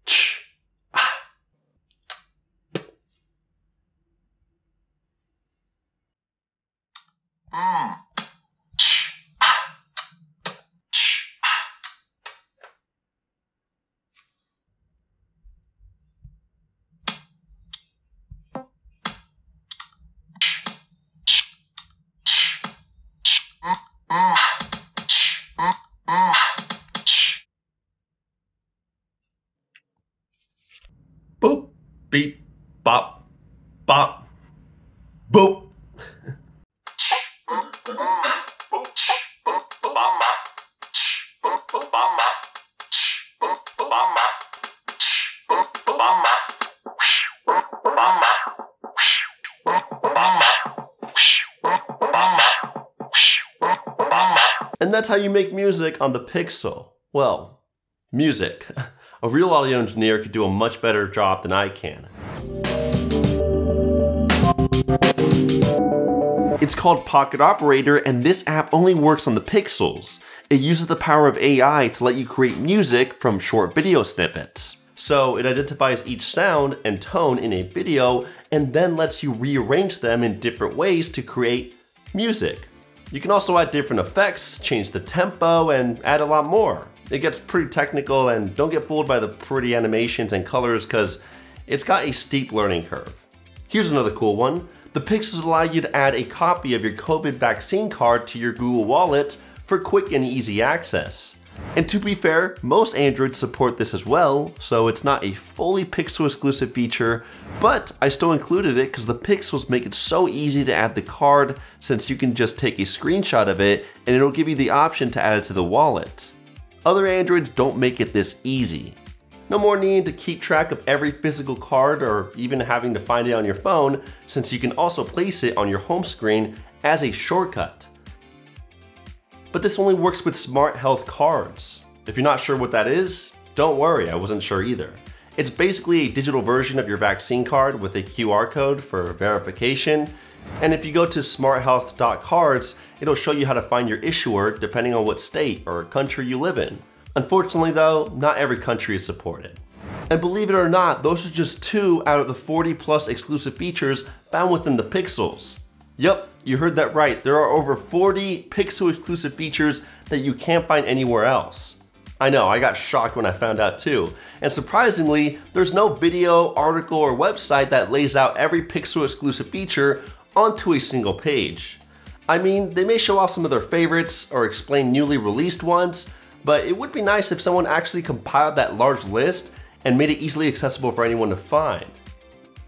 Ch. Ah. Boop, beep, bop, bop, boop. And that's how you make music on the Pixel. Well, music. A real audio engineer could do a much better job than I can. It's called Pocket Operator, and this app only works on the Pixels. It uses the power of AI to let you create music from short video snippets. So it identifies each sound and tone in a video and then lets you rearrange them in different ways to create music. You can also add different effects, change the tempo, and add a lot more. It gets pretty technical, and don't get fooled by the pretty animations and colors because it's got a steep learning curve. Here's another cool one. The Pixels allow you to add a copy of your COVID vaccine card to your Google Wallet for quick and easy access. And to be fair, most Androids support this as well, so it's not a fully Pixel exclusive feature, but I still included it because the Pixels make it so easy to add the card since you can just take a screenshot of it and it'll give you the option to add it to the wallet. Other Androids don't make it this easy. No more needing to keep track of every physical card or even having to find it on your phone, since you can also place it on your home screen as a shortcut. But this only works with Smart Health cards. If you're not sure what that is, don't worry, I wasn't sure either. It's basically a digital version of your vaccine card with a QR code for verification. And if you go to smarthealth.cards, it'll show you how to find your issuer depending on what state or country you live in. Unfortunately though, not every country is supported. And believe it or not, those are just 2 out of the 40+ exclusive features found within the Pixels. Yep, you heard that right. There are over 40 Pixel exclusive features that you can't find anywhere else. I know, I got shocked when I found out too. And surprisingly, there's no video, article, or website that lays out every Pixel exclusive feature onto a single page. I mean, they may show off some of their favorites or explain newly released ones, but it would be nice if someone actually compiled that large list and made it easily accessible for anyone to find.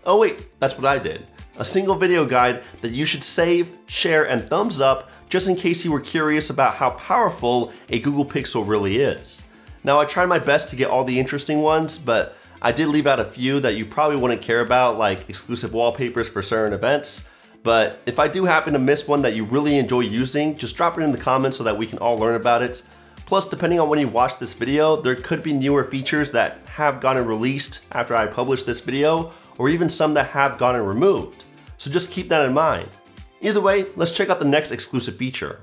Oh wait, that's what I did. A single video guide that you should save, share, and thumbs up just in case you were curious about how powerful a Google Pixel really is. Now I tried my best to get all the interesting ones, but I did leave out a few that you probably wouldn't care about, like exclusive wallpapers for certain events. But if I do happen to miss one that you really enjoy using, just drop it in the comments so that we can all learn about it. Plus, depending on when you watch this video, there could be newer features that have gotten released after I publish this video, or even some that have gotten removed. So just keep that in mind. Either way, let's check out the next exclusive feature.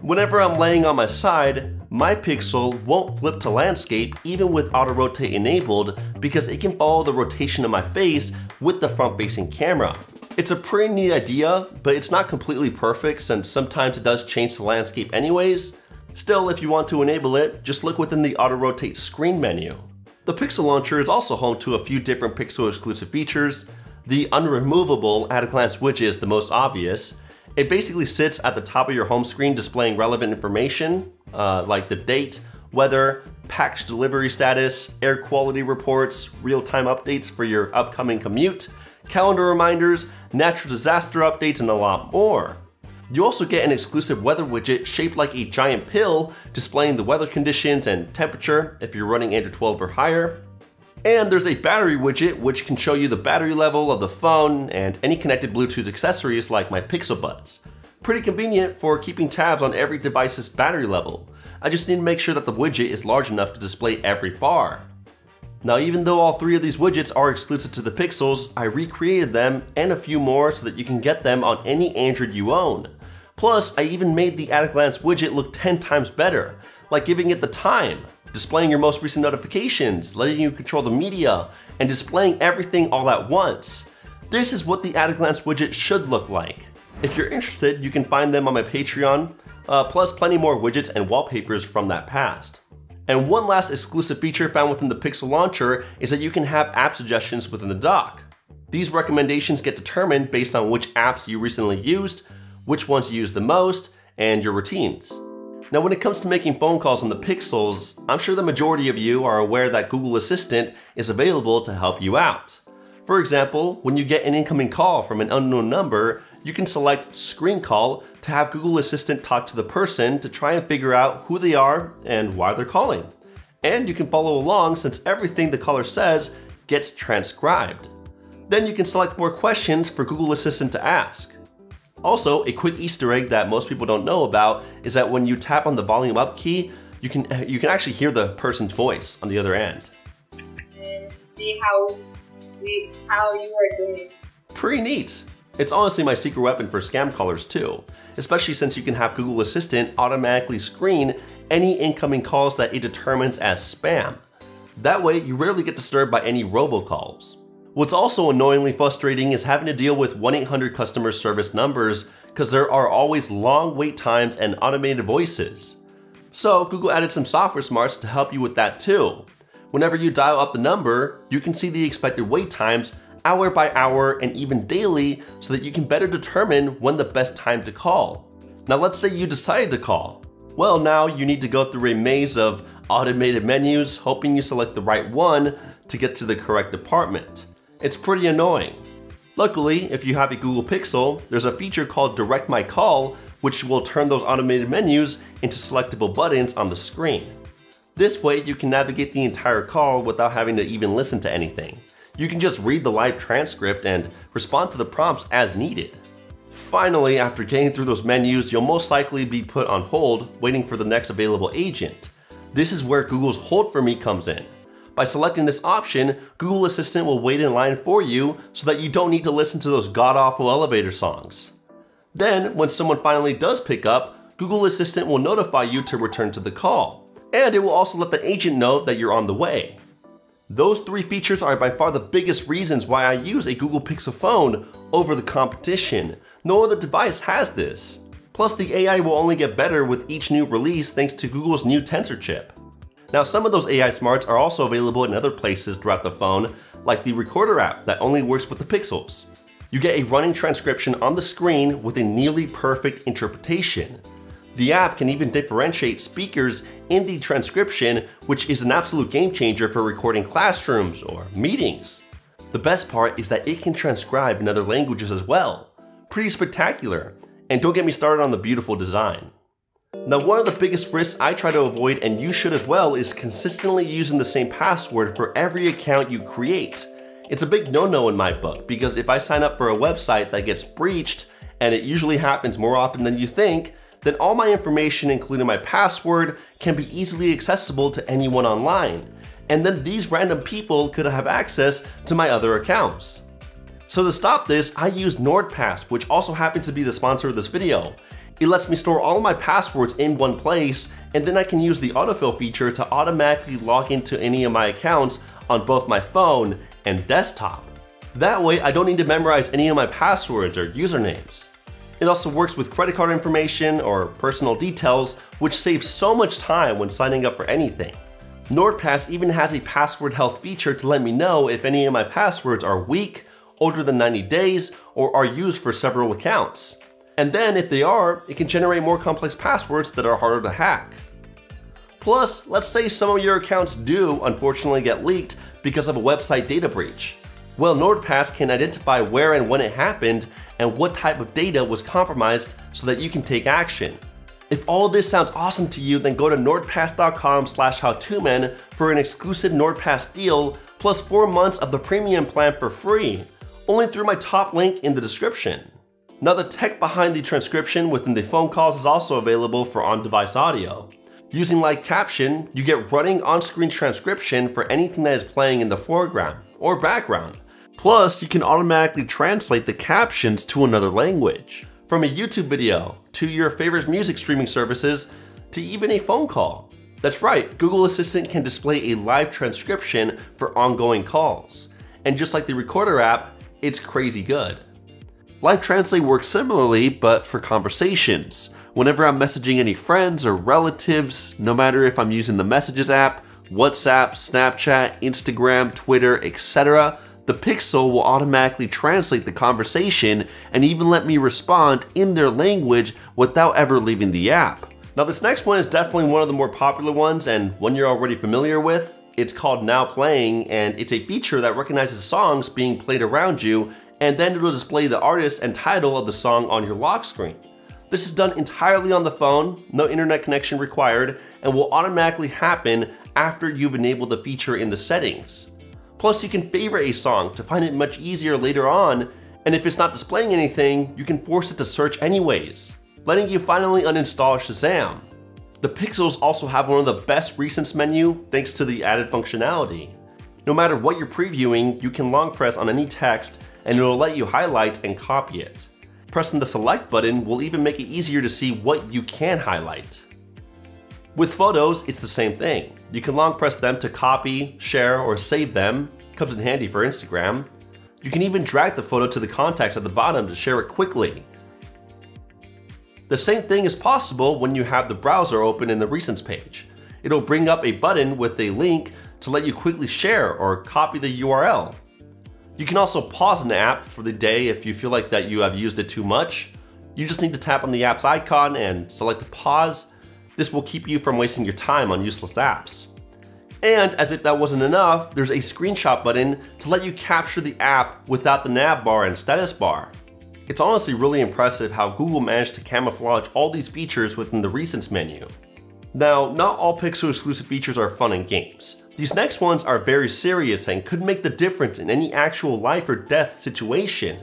Whenever I'm laying on my side, my Pixel won't flip to landscape even with auto rotate enabled because it can follow the rotation of my face with the front-facing camera. It's a pretty neat idea, but it's not completely perfect since sometimes it does change to landscape anyways. Still, if you want to enable it, just look within the auto rotate screen menu. The Pixel Launcher is also home to a few different Pixel exclusive features. The unremovable at-a-glance widget is the most obvious. It basically sits at the top of your home screen displaying relevant information, like the date, weather, package delivery status, air quality reports, real-time updates for your upcoming commute, calendar reminders, natural disaster updates, and a lot more. You also get an exclusive weather widget shaped like a giant pill, displaying the weather conditions and temperature if you're running Android 12 or higher. And there's a battery widget which can show you the battery level of the phone and any connected Bluetooth accessories like my Pixel Buds. Pretty convenient for keeping tabs on every device's battery level. I just need to make sure that the widget is large enough to display every bar. Now, even though all 3 of these widgets are exclusive to the Pixels, I recreated them and a few more so that you can get them on any Android you own. Plus, I even made the at-a-glance widget look 10 times better, like giving it the time. displaying your most recent notifications, letting you control the media, and displaying everything all at once. This is what the at-a-glance widget should look like. If you're interested, you can find them on my Patreon, plus plenty more widgets and wallpapers from that past. And one last exclusive feature found within the Pixel launcher is that you can have app suggestions within the dock. These recommendations get determined based on which apps you recently used, which ones you use the most, and your routines. Now when it comes to making phone calls on the Pixels, I'm sure the majority of you are aware that Google Assistant is available to help you out. For example, when you get an incoming call from an unknown number, you can select Screen Call to have Google Assistant talk to the person to try and figure out who they are and why they're calling. And you can follow along since everything the caller says gets transcribed. Then you can select more questions for Google Assistant to ask. Also, a quick Easter egg that most people don't know about is that when you tap on the volume up key, you can actually hear the person's voice on the other end. And see how you are doing. Pretty neat. It's honestly my secret weapon for scam callers too, especially since you can have Google Assistant automatically screen any incoming calls that it determines as spam. That way, you rarely get disturbed by any robocalls. What's also annoyingly frustrating is having to deal with 1-800 customer service numbers because there are always long wait times and automated voices. So Google added some software smarts to help you with that too. Whenever you dial up the number, you can see the expected wait times hour by hour and even daily so that you can better determine when the best time to call. Now let's say you decided to call. Well, now you need to go through a maze of automated menus hoping you select the right one to get to the correct department. It's pretty annoying. Luckily, if you have a Google Pixel, there's a feature called Direct My Call, which will turn those automated menus into selectable buttons on the screen. This way, you can navigate the entire call without having to even listen to anything. You can just read the live transcript and respond to the prompts as needed. Finally, after getting through those menus, you'll most likely be put on hold, waiting for the next available agent. This is where Google's Hold For Me comes in. By selecting this option, Google Assistant will wait in line for you so that you don't need to listen to those god-awful elevator songs. Then, when someone finally does pick up, Google Assistant will notify you to return to the call, and it will also let the agent know that you're on the way. Those three features are by far the biggest reasons why I use a Google Pixel phone over the competition. No other device has this. Plus, the AI will only get better with each new release thanks to Google's new Tensor chip. Now, some of those AI smarts are also available in other places throughout the phone, like the Recorder app that only works with the Pixels. You get a running transcription on the screen with a nearly perfect interpretation. The app can even differentiate speakers in the transcription, which is an absolute game changer for recording classrooms or meetings. The best part is that it can transcribe in other languages as well. Pretty spectacular, and don't get me started on the beautiful design. Now, one of the biggest risks I try to avoid, and you should as well, is consistently using the same password for every account you create. It's a big no-no in my book, because if I sign up for a website that gets breached, and it usually happens more often than you think, then all my information, including my password, can be easily accessible to anyone online. And then these random people could have access to my other accounts. So to stop this, I use NordPass, which also happens to be the sponsor of this video. It lets me store all of my passwords in one place, and then I can use the autofill feature to automatically log into any of my accounts on both my phone and desktop. That way, I don't need to memorize any of my passwords or usernames. It also works with credit card information or personal details, which saves so much time when signing up for anything. NordPass even has a password health feature to let me know if any of my passwords are weak, older than 90 days, or are used for several accounts. And then if they are, it can generate more complex passwords that are harder to hack. Plus, let's say some of your accounts do unfortunately get leaked because of a website data breach. Well, NordPass can identify where and when it happened and what type of data was compromised so that you can take action. If all of this sounds awesome to you, then go to nordpass.com/howtomen for an exclusive NordPass deal plus 4 months of the premium plan for free, only through my top link in the description. Now, the tech behind the transcription within the phone calls is also available for on-device audio. Using like Caption, you get running on-screen transcription for anything that is playing in the foreground or background. Plus, you can automatically translate the captions to another language, from a YouTube video to your favorite music streaming services to even a phone call. That's right, Google Assistant can display a live transcription for ongoing calls. And just like the Recorder app, it's crazy good. Live Translate works similarly, but for conversations. Whenever I'm messaging any friends or relatives, no matter if I'm using the Messages app, WhatsApp, Snapchat, Instagram, Twitter, etc., the Pixel will automatically translate the conversation and even let me respond in their language without ever leaving the app. Now this next one is definitely one of the more popular ones and one you're already familiar with. It's called Now Playing, and it's a feature that recognizes songs being played around you, and then it will display the artist and title of the song on your lock screen. This is done entirely on the phone, no internet connection required, and will automatically happen after you've enabled the feature in the settings. Plus you can favorite a song to find it much easier later on, and if it's not displaying anything, you can force it to search anyways, letting you finally uninstall Shazam. The Pixels also have one of the best recents menu thanks to the added functionality. No matter what you're previewing, you can long press on any text and it will let you highlight and copy it. Pressing the select button will even make it easier to see what you can highlight. With photos, it's the same thing. You can long press them to copy, share, or save them. Comes in handy for Instagram. You can even drag the photo to the contacts at the bottom to share it quickly. The same thing is possible when you have the browser open in the Recents page. It'll bring up a button with a link to let you quickly share or copy the URL. You can also pause an app for the day if you feel like that you have used it too much. You just need to tap on the app's icon and select pause. This will keep you from wasting your time on useless apps. And as if that wasn't enough, there's a screenshot button to let you capture the app without the nav bar and status bar. It's honestly really impressive how Google managed to camouflage all these features within the Recents menu. Now, not all Pixel exclusive features are fun and games. These next ones are very serious and could make the difference in any actual life or death situation.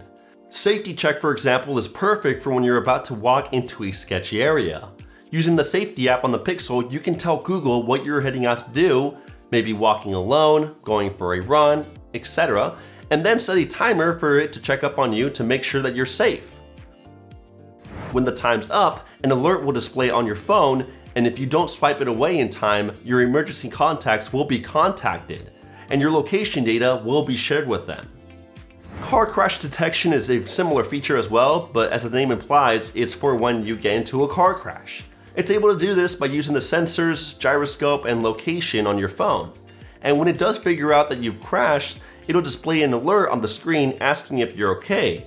Safety Check, for example, is perfect for when you're about to walk into a sketchy area. Using the Safety app on the Pixel, you can tell Google what you're heading out to do, maybe walking alone, going for a run, etc., and then set a timer for it to check up on you to make sure that you're safe. When the time's up, an alert will display on your phone, and if you don't swipe it away in time, your emergency contacts will be contacted, and your location data will be shared with them. Car crash detection is a similar feature as well, but as the name implies, it's for when you get into a car crash. It's able to do this by using the sensors, gyroscope, and location on your phone. And when it does figure out that you've crashed, it'll display an alert on the screen asking if you're okay.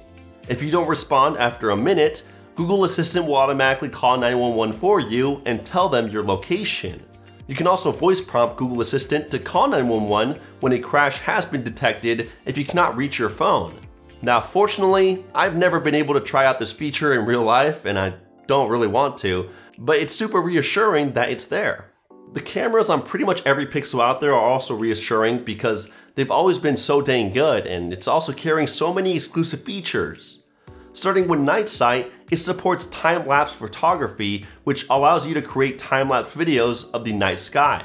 If you don't respond after a minute, Google Assistant will automatically call 911 for you and tell them your location. You can also voice prompt Google Assistant to call 911 when a crash has been detected if you cannot reach your phone. Now, fortunately, I've never been able to try out this feature in real life, and I don't really want to, but it's super reassuring that it's there. The cameras on pretty much every Pixel out there are also reassuring because they've always been so dang good, and it's also carrying so many exclusive features. Starting with Night Sight, it supports time-lapse photography, which allows you to create time-lapse videos of the night sky.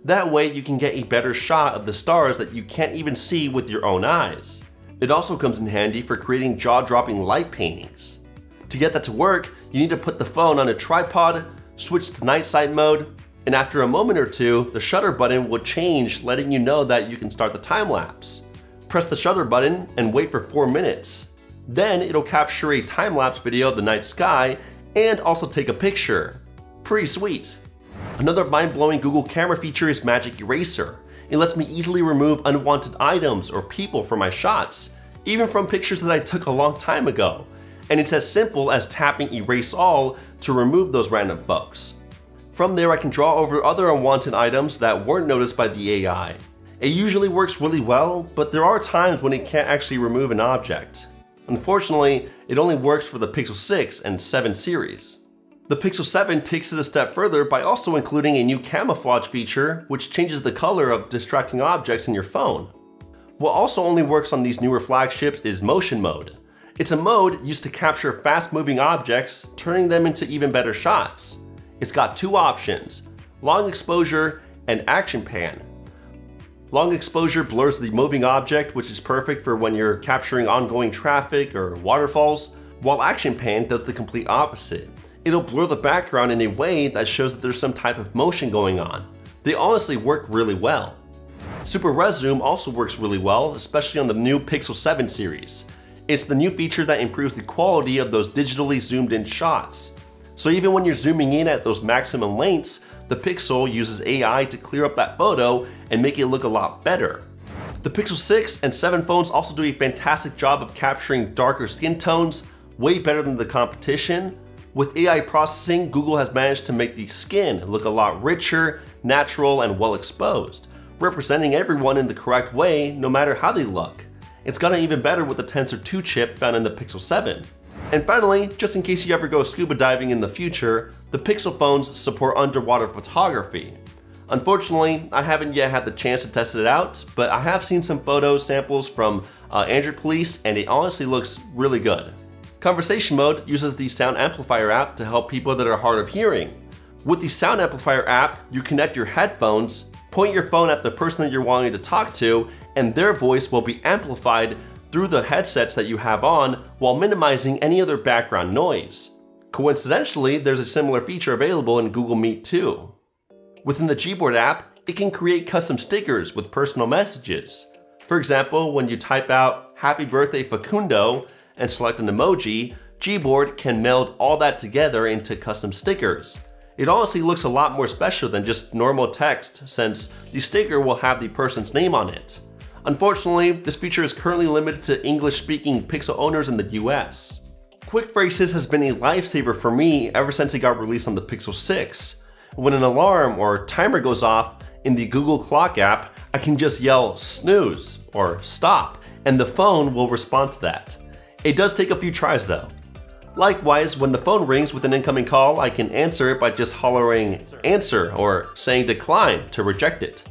That way you can get a better shot of the stars that you can't even see with your own eyes. It also comes in handy for creating jaw-dropping light paintings. To get that to work, you need to put the phone on a tripod, switch to Night Sight mode, and after a moment or two, the shutter button will change, letting you know that you can start the time lapse. Press the shutter button and wait for 4 minutes. Then it'll capture a time-lapse video of the night sky and also take a picture. Pretty sweet. Another mind-blowing Google camera feature is Magic Eraser. It lets me easily remove unwanted items or people from my shots, even from pictures that I took a long time ago. And it's as simple as tapping Erase All to remove those random folks. From there, I can draw over other unwanted items that weren't noticed by the AI. It usually works really well, but there are times when it can't actually remove an object. Unfortunately, it only works for the Pixel 6 and 7 series. The Pixel 7 takes it a step further by also including a new camouflage feature, which changes the color of distracting objects in your phone. What also only works on these newer flagships is Motion Mode. It's a mode used to capture fast-moving objects, turning them into even better shots. It's got two options, long exposure and action pan. Long exposure blurs the moving object, which is perfect for when you're capturing ongoing traffic or waterfalls, while action pan does the complete opposite. It'll blur the background in a way that shows that there's some type of motion going on. They honestly work really well. Super Res Zoom also works really well, especially on the new Pixel 7 series. It's the new feature that improves the quality of those digitally zoomed in shots. So even when you're zooming in at those maximum lengths, the Pixel uses AI to clear up that photo and make it look a lot better. The Pixel 6 and 7 phones also do a fantastic job of capturing darker skin tones, way better than the competition. With AI processing, Google has managed to make the skin look a lot richer, natural, and well exposed, representing everyone in the correct way no matter how they look. It's gotten even better with the Tensor 2 chip found in the Pixel 7. And finally, just in case you ever go scuba diving in the future, the Pixel phones support underwater photography. Unfortunately, I haven't yet had the chance to test it out, but I have seen some photo samples from Android Police and it honestly looks really good. Conversation mode uses the Sound Amplifier app to help people that are hard of hearing. With the Sound Amplifier app, you connect your headphones, point your phone at the person that you're wanting to talk to, and their voice will be amplified through the headsets that you have on while minimizing any other background noise. Coincidentally, there's a similar feature available in Google Meet too. Within the Gboard app, it can create custom stickers with personal messages. For example, when you type out "Happy Birthday Facundo" and select an emoji, Gboard can meld all that together into custom stickers. It honestly looks a lot more special than just normal text since the sticker will have the person's name on it. Unfortunately, this feature is currently limited to English-speaking Pixel owners in the US. Quick Phrases has been a lifesaver for me ever since it got released on the Pixel 6. When an alarm or timer goes off in the Google Clock app, I can just yell "snooze" or "stop" and the phone will respond to that. It does take a few tries though. Likewise, when the phone rings with an incoming call, I can answer it by just hollering "answer" or saying "decline" to reject it.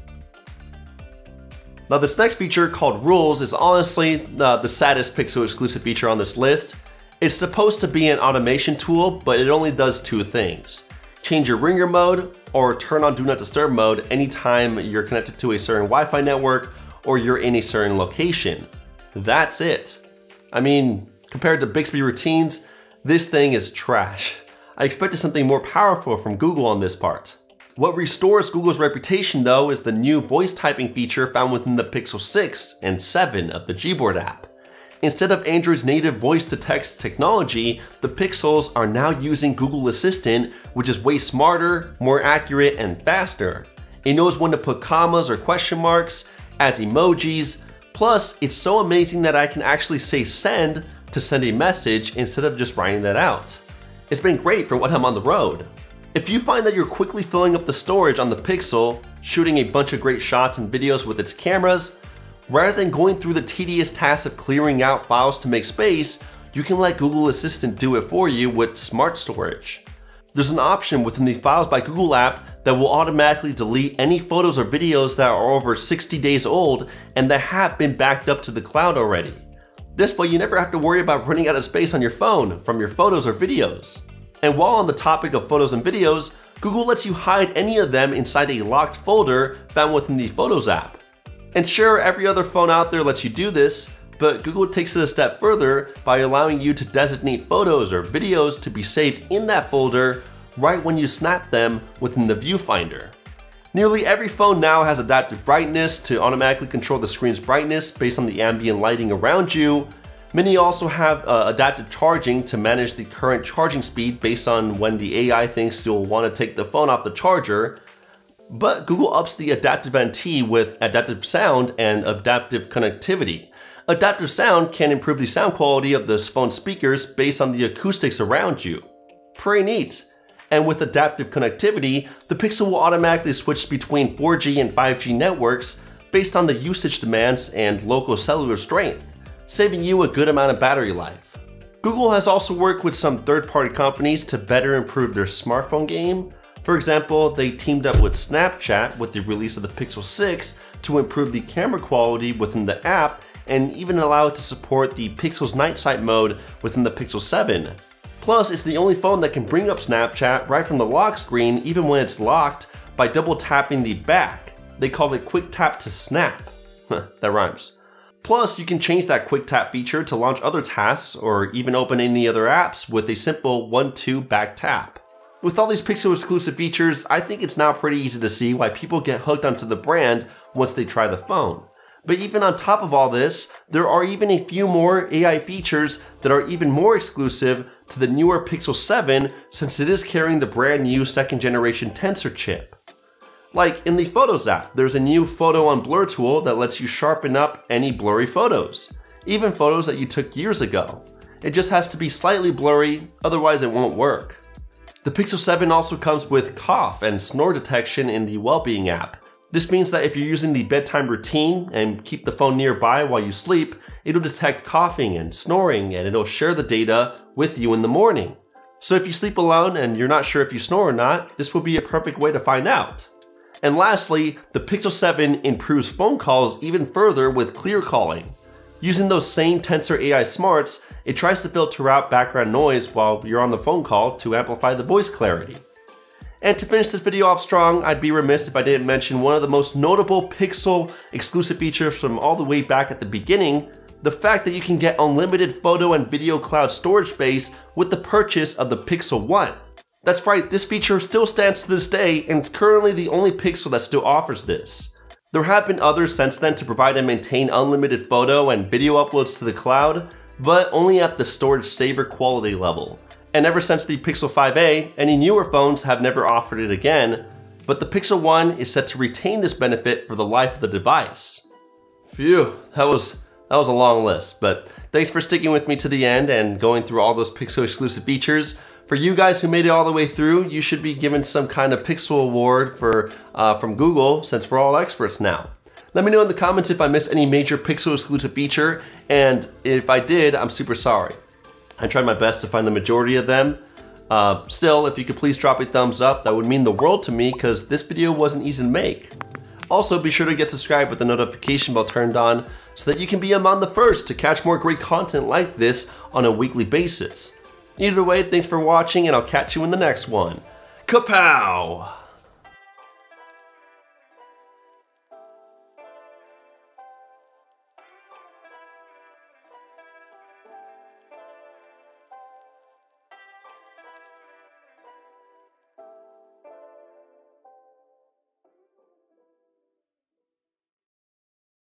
Now this next feature called Rules is honestly the saddest Pixel exclusive feature on this list. It's supposed to be an automation tool, but it only does two things. Change your ringer mode or turn on Do Not Disturb mode anytime you're connected to a certain Wi-Fi network or you're in a certain location. That's it. I mean, compared to Bixby routines, this thing is trash. I expected something more powerful from Google on this part. What restores Google's reputation though is the new voice typing feature found within the Pixel 6 and 7 of the Gboard app. Instead of Android's native voice-to-text technology, the Pixels are now using Google Assistant, which is way smarter, more accurate, and faster. It knows when to put commas or question marks, adds emojis, plus it's so amazing that I can actually say "send" to send a message instead of just writing that out. It's been great for when I'm on the road. If you find that you're quickly filling up the storage on the Pixel, shooting a bunch of great shots and videos with its cameras, rather than going through the tedious task of clearing out files to make space, you can let Google Assistant do it for you with Smart Storage. There's an option within the Files by Google app that will automatically delete any photos or videos that are over 60 days old and that have been backed up to the cloud already. This way you never have to worry about running out of space on your phone from your photos or videos. And while on the topic of photos and videos, Google lets you hide any of them inside a locked folder found within the Photos app. And sure, every other phone out there lets you do this, but Google takes it a step further by allowing you to designate photos or videos to be saved in that folder right when you snap them within the viewfinder. Nearly every phone now has adaptive brightness to automatically control the screen's brightness based on the ambient lighting around you. Many also have adaptive charging to manage the current charging speed based on when the AI thinks you'll want to take the phone off the charger. But Google ups the adaptive NT with adaptive sound and adaptive connectivity. Adaptive sound can improve the sound quality of the phone's speakers based on the acoustics around you. Pretty neat. And with adaptive connectivity, the Pixel will automatically switch between 4G and 5G networks based on the usage demands and local cellular strength, saving you a good amount of battery life. Google has also worked with some third-party companies to better improve their smartphone game. For example, they teamed up with Snapchat with the release of the Pixel 6 to improve the camera quality within the app and even allow it to support the Pixel's night sight mode within the Pixel 7. Plus, it's the only phone that can bring up Snapchat right from the lock screen even when it's locked by double tapping the back. They call it Quick Tap to Snap. That rhymes. Plus, you can change that quick tap feature to launch other tasks or even open any other apps with a simple 1-2 back tap. With all these Pixel exclusive features, I think it's now pretty easy to see why people get hooked onto the brand once they try the phone. But even on top of all this, there are even a few more AI features that are even more exclusive to the newer Pixel 7 since it is carrying the brand new 2nd generation Tensor chip. Like in the Photos app, there's a new photo on blur tool that lets you sharpen up any blurry photos, even photos that you took years ago. It just has to be slightly blurry, otherwise it won't work. The Pixel 7 also comes with cough and snore detection in the Wellbeing app. This means that if you're using the bedtime routine and keep the phone nearby while you sleep, it'll detect coughing and snoring and it'll share the data with you in the morning. So if you sleep alone and you're not sure if you snore or not, this will be a perfect way to find out. And lastly, the Pixel 7 improves phone calls even further with clear calling. Using those same Tensor AI smarts, it tries to filter out background noise while you're on the phone call to amplify the voice clarity. And to finish this video off strong, I'd be remiss if I didn't mention one of the most notable Pixel exclusive features from all the way back at the beginning, the fact that you can get unlimited photo and video cloud storage space with the purchase of the Pixel 1. That's right, this feature still stands to this day and it's currently the only Pixel that still offers this. There have been others since then to provide and maintain unlimited photo and video uploads to the cloud, but only at the storage saver quality level. And ever since the Pixel 5a, any newer phones have never offered it again, but the Pixel 1 is set to retain this benefit for the life of the device. Phew, that was a long list, but thanks for sticking with me to the end and going through all those Pixel exclusive features. For you guys who made it all the way through, you should be given some kind of Pixel award from Google since we're all experts now. Let me know in the comments if I missed any major Pixel exclusive feature, and if I did, I'm super sorry. I tried my best to find the majority of them. Still, if you could please drop a thumbs up, that would mean the world to me because this video wasn't easy to make. Also, be sure to get subscribed with the notification bell turned on so that you can be among the first to catch more great content like this on a weekly basis. Either way, thanks for watching and I'll catch you in the next one. Kapow!